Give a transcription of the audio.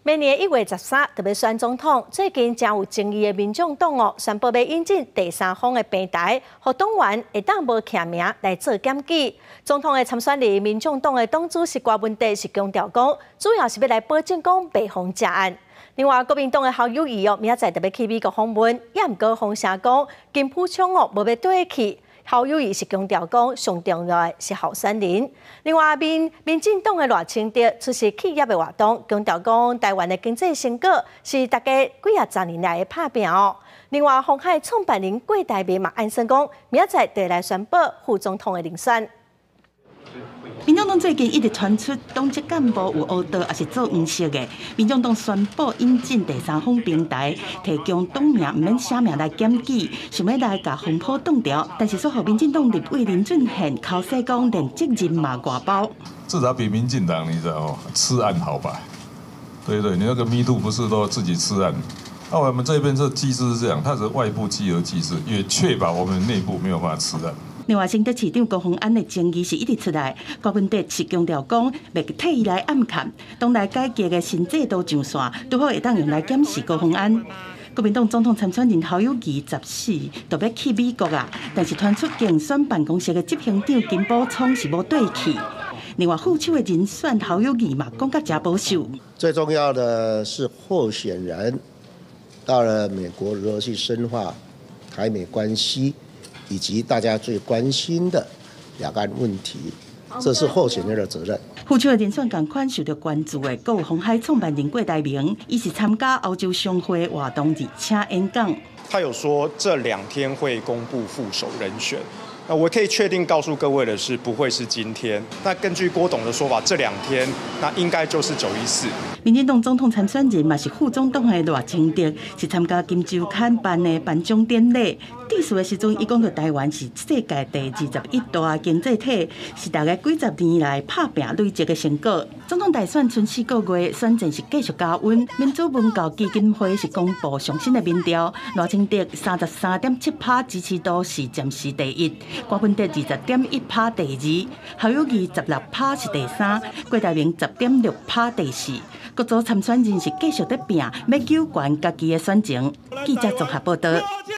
明年1月13特别选总统，最近真有争议的民众党宣布要引进第三方的平台，让党员会当无徛名来做检举。总统的参选人民众党的党主席郭文德是强调讲，主要是要来保证讲袂防假案。另外，国民党的侯友宜明仔载特别去美国访问，也毋过风声讲金普昌无要对去。侯友宜是强调讲，上重要的是候选人。另外，民进党的赖清德出席企业的活动，强调讲台湾的经济成果是大家几啊十年来的打拼另外，鸿海创办人郭台铭嘛暗示讲，明仔载就来宣布副总统的人选。民众党最近一直传出党籍干部有黑道，也是做黄色的。民众党宣布引进第三方平台，提供党名唔免写名来检举，想要来甲风波挡掉。但是，说互民进党立委林俊宪口说讲，连责任嘛外包。至少比民进党你知道哦，吃案好吧？对对，你那个Me Too不是都自己吃案？那我们这边这机制是这样，它是外部稽核机制，也确保我们内部没有办法吃案。另外，新德市长高虹安的争议是一直出来，郭文德是强调讲，要替伊来暗看，党内改革的新制度上线，拄好会当用来检视高虹安。国民党总统参选人侯友宜14就要去美国啊，但是传出竞选办公室的执行长金宝聪是无对去。另外，副手的人选侯友宜嘛，讲甲真保守。最重要的是候选人到了美国如何去深化台美关系。以及大家最关心的两岸问题，这是候选人的责任。副手的人选同款受到关注的，还有鸿海创办人郭台铭，伊是参加欧洲商会活动而请演讲。他有说这2天会公布副手人选。那我可以确定告诉各位的是，不会是今天。那根据郭董的说法，这2天那应该就是914。民进党总统参选人嘛是副总统的赖清德，是参加《金周刊》办的颁奖典礼。致辞的时阵，伊讲到台湾是世界第21大经济体，是大概几十年来打拼累积的成果。总统大选剩4个月，选战是继续加温。民主文教基金会是公布上新的民调，赖清德33.7%支持度是暂时第1。郭文德20.1%第2，侯友宜16%是第3，郭台铭10.6%第4。各组参选人是继续在拼，要救悬家己的选情。记者综合报道。